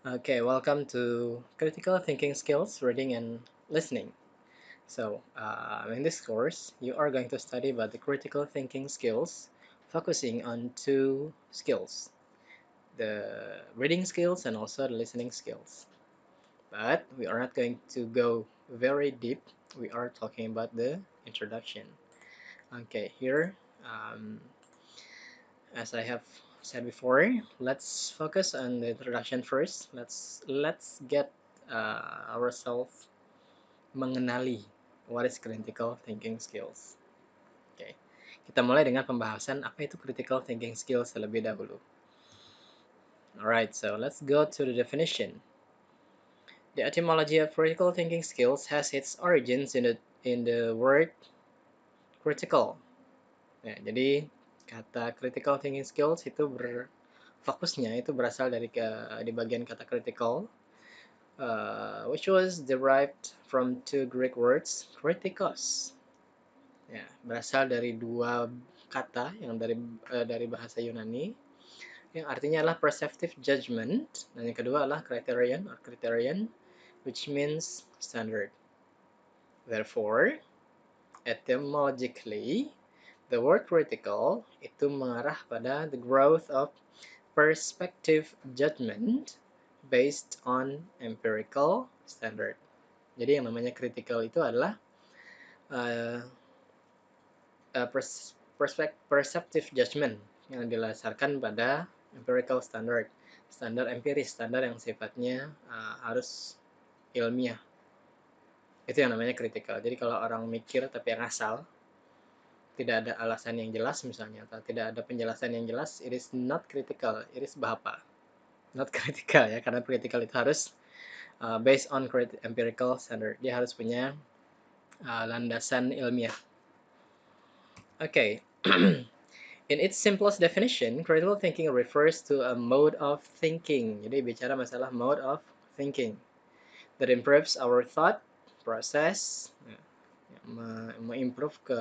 Okay, welcome to Critical Thinking Skills, Reading and Listening. In this course, you are going to study about the critical thinking skills, focusing on two skills, the reading skills and also the listening skills. But we are not going to go very deep. We are talking about the introduction. Okay, here, um, as I have said before, let's focus on the introduction first. Let's get ourselves mengenali what is critical thinking skills. Oke, kita mulai dengan pembahasan apa itu critical thinking skills terlebih dahulu. Alright, so let's go to the definition. The etymology of critical thinking skills has its origins in the word critical. Nah, jadi kata critical thinking skills itu fokusnya itu berasal dari di bagian kata critical, which was derived from two Greek words, kritikos. Ya, berasal dari dua kata yang dari bahasa Yunani yang artinya adalah perceptive judgment dan yang kedua adalah criterion which means standard. Therefore, etymologically, the word critical itu mengarah pada the growth of perspective judgment based on empirical standard. Jadi yang namanya critical itu adalah uh, perceptive judgment yang didasarkan pada empirical standard, standar empiris, standar yang sifatnya harus ilmiah. Itu yang namanya critical. Jadi kalau orang mikir tapi yang asal, tidak ada alasan yang jelas misalnya, atau tidak ada penjelasan yang jelas, it is not critical, it is bahapa. Not critical ya, karena critical itu harus based on empirical standard. Dia harus punya landasan ilmiah. Oke. In its simplest definition, critical thinking refers to a mode of thinking. Jadi bicara masalah mode of thinking that improves our thought process, mengimprove ke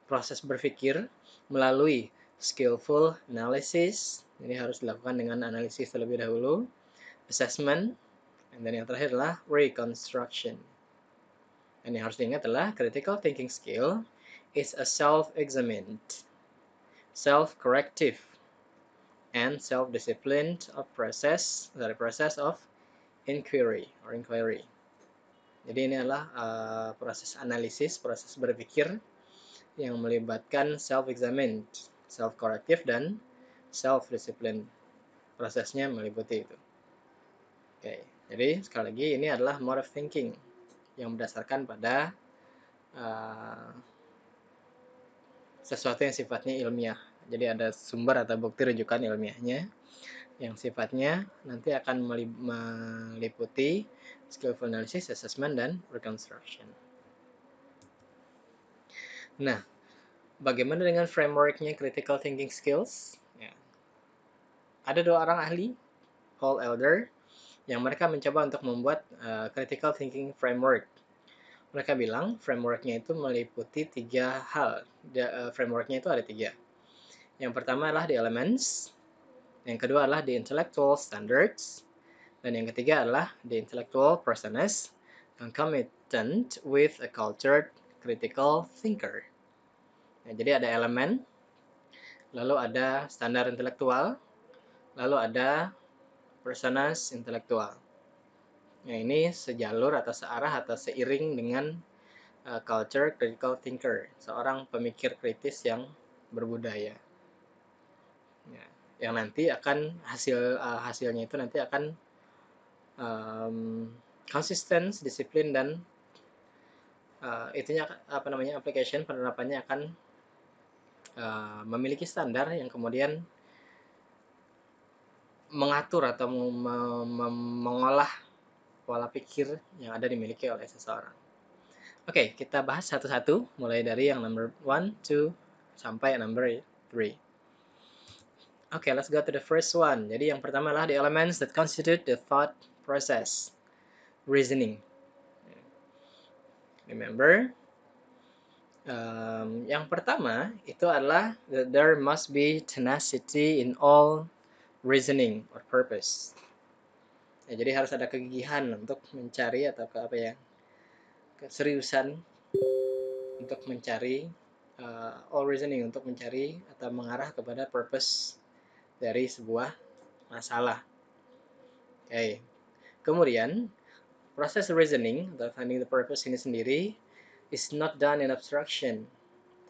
proses berpikir melalui skillful analysis. Ini harus dilakukan dengan analisis terlebih dahulu, assessment, dan yang terakhir adalah reconstruction. Dan yang harus diingat adalah critical thinking skill is a self-examined, self-corrective, and self-disciplined process of inquiry. Jadi ini adalah proses analisis, proses berpikir yang melibatkan self-examined, self-corrective, dan self-discipline. Prosesnya meliputi itu. Oke, jadi sekali lagi ini adalah mode of thinking yang berdasarkan pada sesuatu yang sifatnya ilmiah. Jadi ada sumber atau bukti rujukan ilmiahnya yang sifatnya nanti akan meliputi skillful analysis, assessment, dan reconstruction. Nah, bagaimana dengan frameworknya critical thinking skills? Ya. Ada dua orang ahli, Paul Elder, yang mereka mencoba untuk membuat critical thinking framework. Mereka bilang frameworknya itu meliputi tiga hal. Frameworknya itu ada tiga. Yang pertama adalah the elements, yang kedua adalah the intellectual standards, dan yang ketiga adalah the intellectual personas concomitant with a cultured critical thinker. Nah, jadi ada elemen, lalu ada standar intelektual, lalu ada personas intelektual. Nah, ini sejalur atau searah atau seiring dengan culture critical thinker, seorang pemikir kritis yang berbudaya. Ya, yang nanti akan hasilnya itu nanti akan konsisten, disiplin, dan itunya application penerapannya akan memiliki standar yang kemudian mengatur atau mengolah pola pikir yang ada dimiliki oleh seseorang. Oke, kita bahas satu-satu mulai dari yang number 1, 2 sampai number 3. Okay, let's go to the first one. Jadi yang pertama adalah the elements that constitute the thought process. Reasoning. Remember, yang pertama itu adalah that there must be tenacity in all reasoning or purpose. Ya, jadi harus ada kegigihan untuk mencari atau keseriusan untuk mencari all reasoning untuk mencari atau mengarah kepada purpose dari sebuah masalah. Oke. Kemudian proses reasoning atau finding the purpose ini sendiri is not done in abstraction.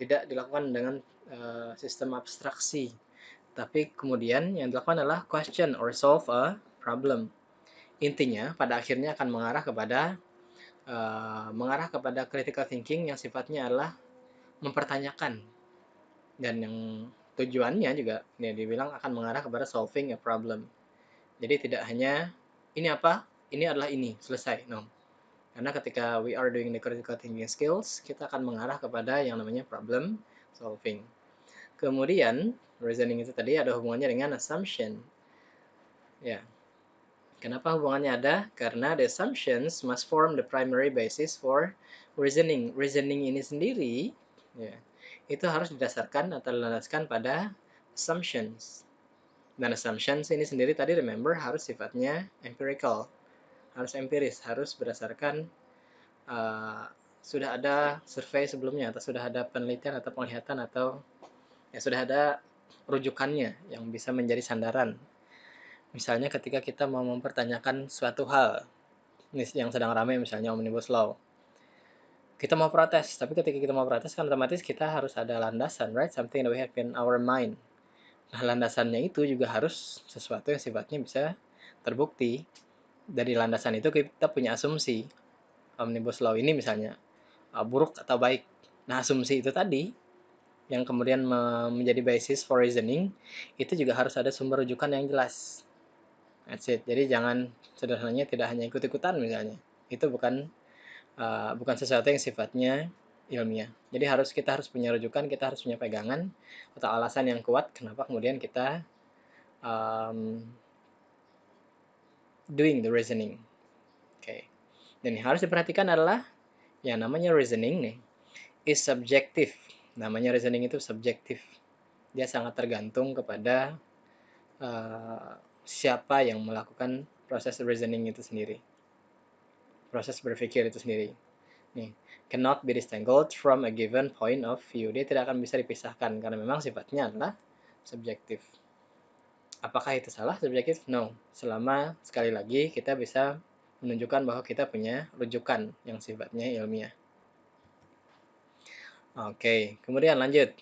Tidak dilakukan dengan sistem abstraksi. Tapi kemudian yang dilakukan adalah question or solve a problem. Intinya pada akhirnya akan mengarah kepada critical thinking yang sifatnya adalah mempertanyakan, dan yang tujuannya juga ya dibilang akan mengarah kepada solving a problem. Jadi tidak hanya ini apa, ini adalah ini, selesai. No. Karena ketika we are doing the critical thinking skills, kita akan mengarah kepada yang namanya problem solving. Kemudian reasoning itu tadi ada hubungannya dengan assumption. Ya. Kenapa hubungannya ada? Karena the assumptions must form the primary basis for reasoning. Reasoning ini sendiri ya, itu harus didasarkan atau dilandaskan pada assumptions. Dan assumptions ini sendiri tadi remember harus sifatnya empirical, harus empiris, harus berdasarkan sudah ada survei sebelumnya atau sudah ada penelitian atau penglihatan atau ya sudah ada rujukannya yang bisa menjadi sandaran. Misalnya ketika kita mau mempertanyakan suatu hal yang sedang ramai, misalnya Omnibus Law, kita mau protes, tapi ketika kita mau protes kan otomatis kita harus ada landasan, right? Something that we have in our mind. Nah, landasannya itu juga harus sesuatu yang sifatnya bisa terbukti. Dari landasan itu kita punya asumsi. Omnibus Law ini misalnya buruk atau baik. Nah, asumsi itu tadi yang kemudian menjadi basis for reasoning, itu juga harus ada sumber rujukan yang jelas. That's it. Jadi jangan sederhananya tidak hanya ikut-ikutan misalnya. Itu bukan sesuatu yang sifatnya ilmiah. Jadi kita harus punya rujukan, kita harus punya pegangan atau alasan yang kuat kenapa kemudian kita doing the reasoning. Oke. Dan yang harus diperhatikan adalah yang namanya reasoning nih is subjective. Namanya reasoning itu subjektif. Dia sangat tergantung kepada siapa yang melakukan proses reasoning itu sendiri. Proses berpikir itu sendiri. Nih, cannot be disentangled from a given point of view. Dia tidak akan bisa dipisahkan karena memang sifatnya adalah subjektif. Apakah itu salah subjektif? No. Selama sekali lagi kita bisa menunjukkan bahwa kita punya rujukan yang sifatnya ilmiah. Oke, kemudian lanjut.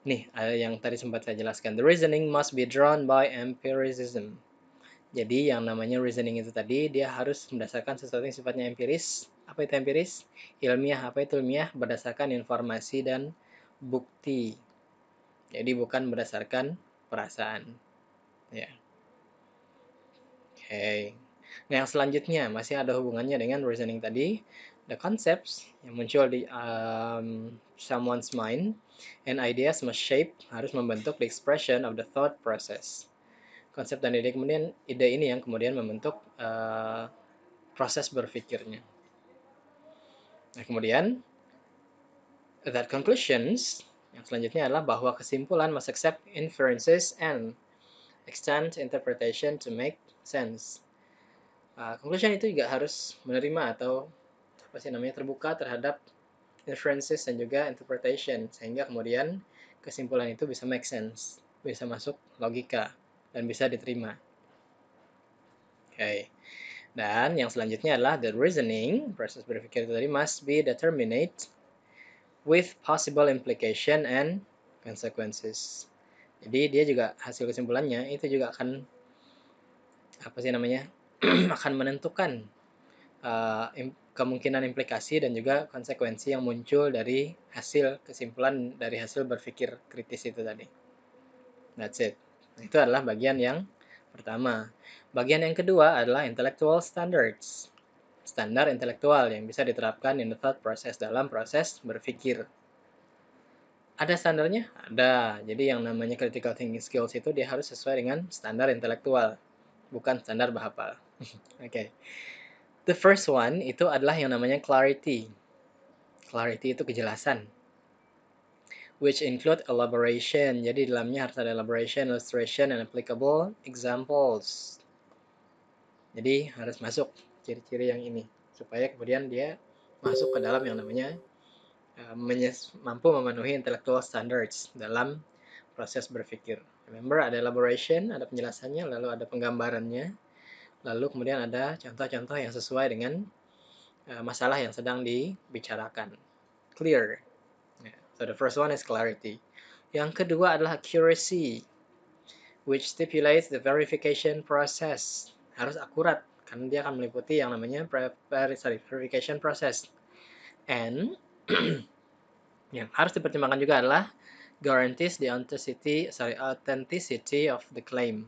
Nih, ada yang tadi sempat saya jelaskan. The reasoning must be drawn by empiricism. Jadi yang namanya reasoning itu tadi, dia harus berdasarkan sesuatu yang sifatnya empiris. Apa itu empiris? Ilmiah. Apa itu ilmiah? Berdasarkan informasi dan bukti. Jadi bukan berdasarkan perasaan. Ya. Oke. Nah, yang selanjutnya masih ada hubungannya dengan reasoning tadi. The concepts yang muncul di someone's mind and ideas must shape, harus membentuk the expression of the thought process. Konsep dan ide ini yang kemudian membentuk proses berpikirnya. Nah, kemudian that conclusions yang selanjutnya adalah bahwa kesimpulan must accept inferences and extend interpretation to make sense. Conclusion itu juga harus menerima atau terbuka terhadap inferences dan juga interpretation, sehingga kemudian kesimpulan itu bisa make sense, bisa masuk logika dan bisa diterima. Oke. Dan yang selanjutnya adalah the reasoning, proses berpikir itu tadi must be determinate with possible implication and consequences. Jadi dia juga hasil kesimpulannya itu juga akan akan menentukan kemungkinan implikasi dan juga konsekuensi yang muncul dari hasil kesimpulan dari hasil berpikir kritis itu tadi. That's it. Itu adalah bagian yang pertama. Bagian yang kedua adalah intellectual standards. Standar intelektual yang bisa diterapkan in the thought process, dalam proses berpikir. Ada standarnya? Ada. Jadi yang namanya critical thinking skills itu dia harus sesuai dengan standar intelektual, bukan standar bahapal. Oke. The first one itu adalah yang namanya clarity. Clarity itu kejelasan. Which include elaboration. Jadi dalamnya harus ada elaboration, illustration, and applicable examples. Jadi harus masuk ciri-ciri yang ini supaya kemudian dia masuk ke dalam yang namanya mampu memenuhi intellectual standards dalam proses berpikir. Remember, ada elaboration, ada penjelasannya, lalu ada penggambarannya, lalu kemudian ada contoh-contoh yang sesuai dengan masalah yang sedang dibicarakan. Clear. Yeah. So the first one is clarity. Yang kedua adalah accuracy, which stipulates the verification process. Harus akurat, karena dia akan meliputi yang namanya verification process. And yang harus dipertimbangkan juga adalah guarantees the authenticity of the claim.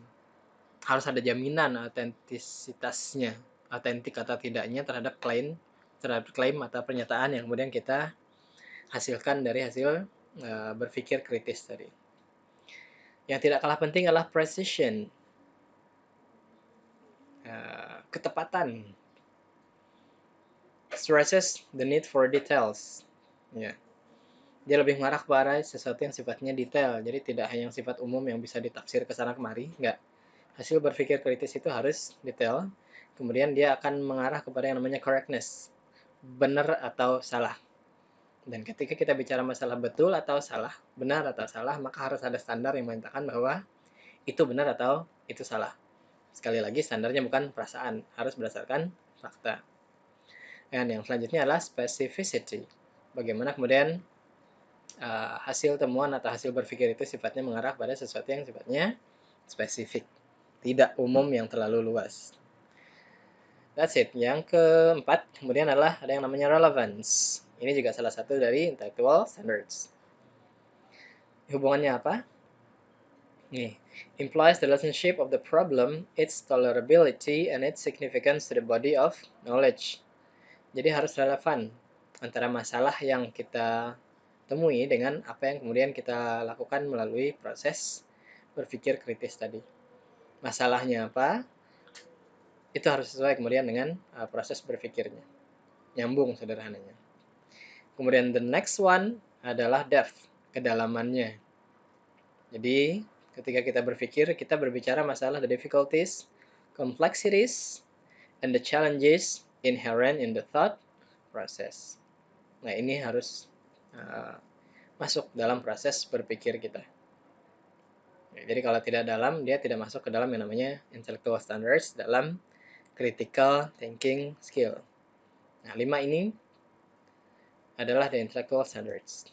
Harus ada jaminan autentisitasnya, autentik atau tidaknya terhadap klaim atau pernyataan yang kemudian kita hasilkan dari hasil berpikir kritis tadi. Yang tidak kalah penting adalah precision, ketepatan. Stresses the need for details. Ya. Dia lebih mengarah kepada sesuatu yang sifatnya detail, jadi tidak hanya yang sifat umum yang bisa ditafsir ke sana kemari, enggak. Hasil berpikir kritis itu harus detail, kemudian dia akan mengarah kepada yang namanya correctness, benar atau salah. Dan ketika kita bicara masalah betul atau salah, benar atau salah, maka harus ada standar yang menyatakan bahwa itu benar atau itu salah. Sekali lagi, standarnya bukan perasaan, harus berdasarkan fakta. Dan yang selanjutnya adalah specificity. Bagaimana kemudian hasil temuan atau hasil berpikir itu sifatnya mengarah pada sesuatu yang sifatnya spesifik, tidak umum yang terlalu luas. That's it. Yang keempat, kemudian adalah ada yang namanya relevance. Ini juga salah satu dari intellectual standards. Hubungannya apa? Nih, implies the relationship of the problem, its tolerability, and its significance to the body of knowledge. Jadi harus relevan antara masalah yang kita temui dengan apa yang kemudian kita lakukan melalui proses berpikir kritis tadi. Masalahnya apa? Itu harus sesuai kemudian dengan proses berpikirnya. Nyambung sederhananya. Kemudian the next one adalah depth, kedalamannya. Jadi ketika kita berpikir, kita berbicara masalah the difficulties, complexities, and the challenges inherent in the thought process. Nah, ini harus masuk dalam proses berpikir kita. Jadi kalau tidak dalam, dia tidak masuk ke dalam yang namanya intellectual standards dalam critical thinking skill. Nah, 5 ini adalah the intellectual standards.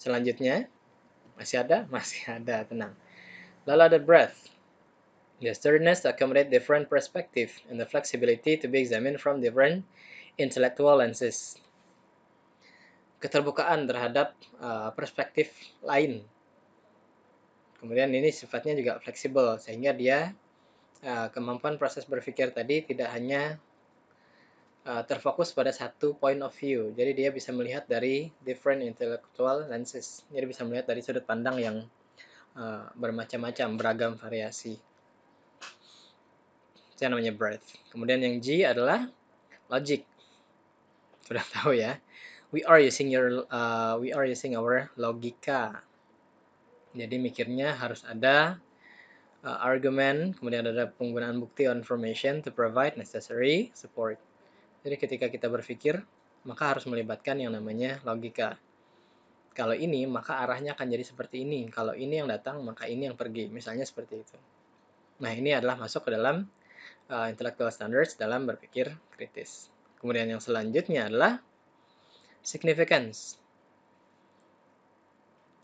Selanjutnya, masih ada? Masih ada, tenang. Lalu ada breadth. The sturdiness to accommodate different perspective and the flexibility to be examined from different intellectual lenses. Keterbukaan terhadap perspektif lain. Kemudian ini sifatnya juga fleksibel, sehingga dia kemampuan proses berpikir tadi tidak hanya terfokus pada satu point of view. Jadi dia bisa melihat dari different intellectual lenses. Jadi bisa melihat dari sudut pandang yang bermacam-macam, beragam variasi. Itu yang namanya breadth. Kemudian yang G adalah logic. Sudah tahu ya. We are using our logika. Jadi mikirnya harus ada argument, kemudian ada penggunaan bukti or information to provide necessary support. Jadi ketika kita berpikir, maka harus melibatkan yang namanya logika. Kalau ini, maka arahnya akan jadi seperti ini. Kalau ini yang datang, maka ini yang pergi. Misalnya seperti itu. Nah, ini adalah masuk ke dalam intellectual standards dalam berpikir kritis. Kemudian yang selanjutnya adalah significance.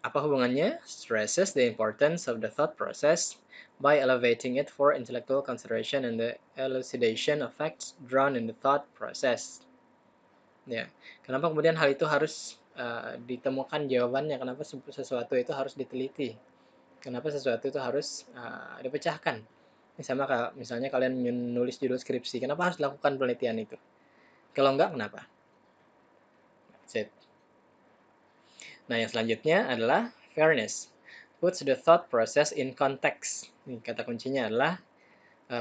Apa hubungannya? Stresses the importance of the thought process by elevating it for intellectual consideration and the elucidation of facts drawn in the thought process. Ya, kenapa kemudian hal itu harus ditemukan jawabannya? Kenapa sesuatu itu harus diteliti? Kenapa sesuatu itu harus dipecahkan? Ini sama kayak misalnya kalian menulis judul skripsi, kenapa harus dilakukan penelitian itu? Kalau enggak, kenapa? That's it. Nah, yang selanjutnya adalah fairness. Puts the thought process in context. Ini kata kuncinya adalah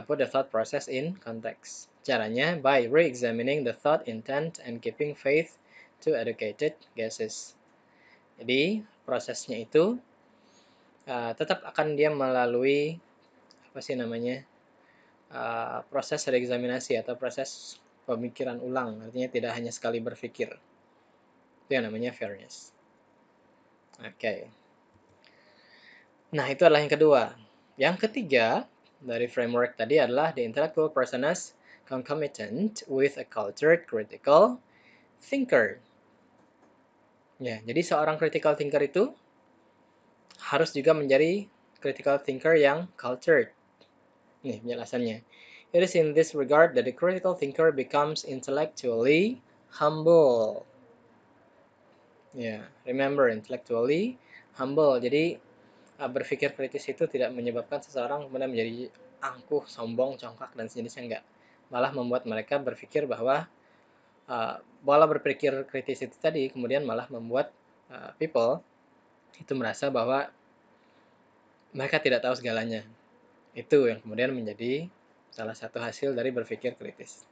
put the thought process in context. Caranya by re-examining the thought intent and keeping faith to educated guesses. Jadi prosesnya itu tetap akan dia melalui apa sih namanya proses reeksaminasi atau proses pemikiran ulang, artinya tidak hanya sekali berpikir. Itu yang namanya fairness. Oke. Nah, itu adalah yang kedua. Yang ketiga dari framework tadi adalah the intellectual person is concomitant with a cultured critical thinker. Ya, jadi seorang critical thinker itu harus juga menjadi critical thinker yang cultured. Nih penjelasannya. It is in this regard that the critical thinker becomes intellectually humble. Ya, remember intellectually humble. Jadi berpikir kritis itu tidak menyebabkan seseorang kemudian menjadi angkuh, sombong, congkak dan sejenisnya, enggak. Malah membuat mereka berpikir bahwa pola berpikir kritis itu tadi kemudian malah membuat people itu merasa bahwa mereka tidak tahu segalanya. Itu yang kemudian menjadi salah satu hasil dari berpikir kritis.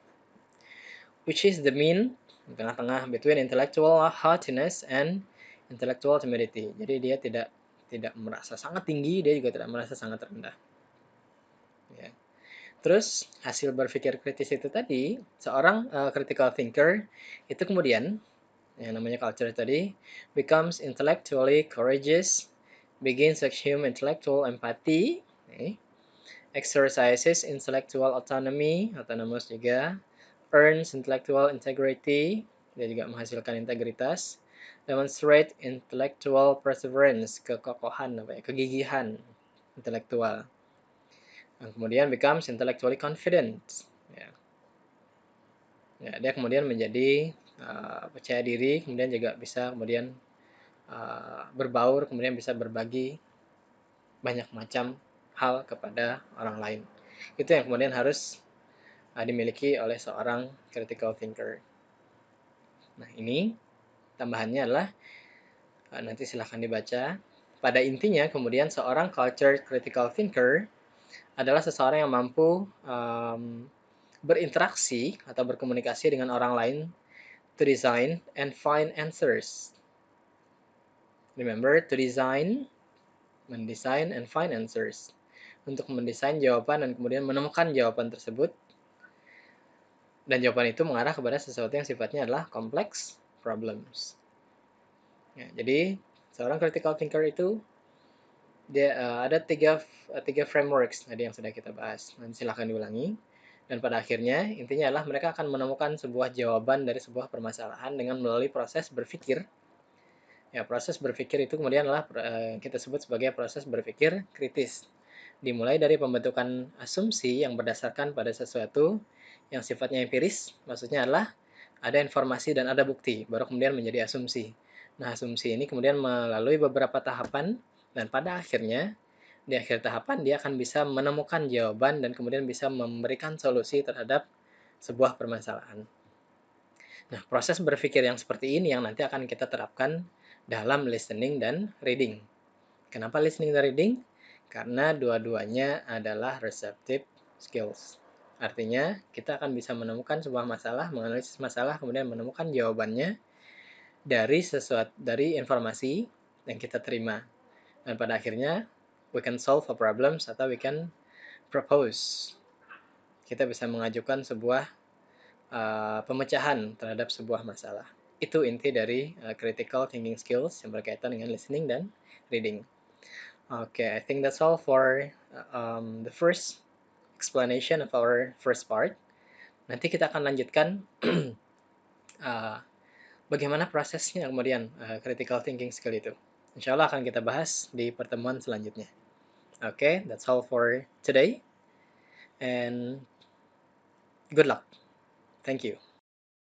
Which is the mean, tengah-tengah between intellectual haughtiness and intellectual timidity. Jadi dia tidak merasa sangat tinggi, dia juga tidak merasa sangat rendah. Ya. Terus hasil berpikir kritis itu tadi, seorang critical thinker itu kemudian yang namanya culture tadi becomes intellectually courageous, begins to assume intellectual empathy, exercises intellectual autonomy, autonomous juga, earns intellectual integrity, dia juga menghasilkan integritas, demonstrate intellectual perseverance, kekokohan, kegigihan intelektual. Dan kemudian becomes intellectually confident. Ya. Ya, dia kemudian menjadi percaya diri, kemudian juga bisa kemudian berbaur, kemudian bisa berbagi banyak macam hal kepada orang lain. Itu yang kemudian harus dimiliki oleh seorang critical thinker. Nah, ini tambahannya adalah nanti silahkan dibaca. Pada intinya, kemudian seorang culture critical thinker adalah seseorang yang mampu berinteraksi atau berkomunikasi dengan orang lain to design and find answers. Remember, to design, mendesain, and find answers. Untuk mendesain jawaban dan kemudian menemukan jawaban tersebut. Dan jawaban itu mengarah kepada sesuatu yang sifatnya adalah complex problems. Ya, jadi, seorang critical thinker itu dia ada tiga frameworks tadi yang sudah kita bahas. Nanti silahkan diulangi. Dan pada akhirnya, intinya adalah mereka akan menemukan sebuah jawaban dari sebuah permasalahan dengan melalui proses berpikir. Ya, proses berpikir itu kemudian adalah kita sebut sebagai proses berpikir kritis. Dimulai dari pembentukan asumsi yang berdasarkan pada sesuatu yang sifatnya empiris, maksudnya adalah ada informasi dan ada bukti, baru kemudian menjadi asumsi. Nah, asumsi ini kemudian melalui beberapa tahapan, dan pada akhirnya, di akhir tahapan dia akan bisa menemukan jawaban dan kemudian bisa memberikan solusi terhadap sebuah permasalahan. Nah, proses berpikir yang seperti ini yang nanti akan kita terapkan dalam listening dan reading. Kenapa listening dan reading? Karena dua-duanya adalah receptive skills. Artinya, kita akan bisa menemukan sebuah masalah, menganalisis masalah, kemudian menemukan jawabannya dari informasi yang kita terima. Dan pada akhirnya, we can solve a problems atau we can propose. Kita bisa mengajukan sebuah pemecahan terhadap sebuah masalah. Itu inti dari critical thinking skills yang berkaitan dengan listening dan reading. Okay, I think that's all for the first explanation of our first part. Nanti kita akan lanjutkan bagaimana prosesnya kemudian critical thinking skill itu. Insya Allah akan kita bahas di pertemuan selanjutnya. Okay, that's all for today. And good luck. Thank you.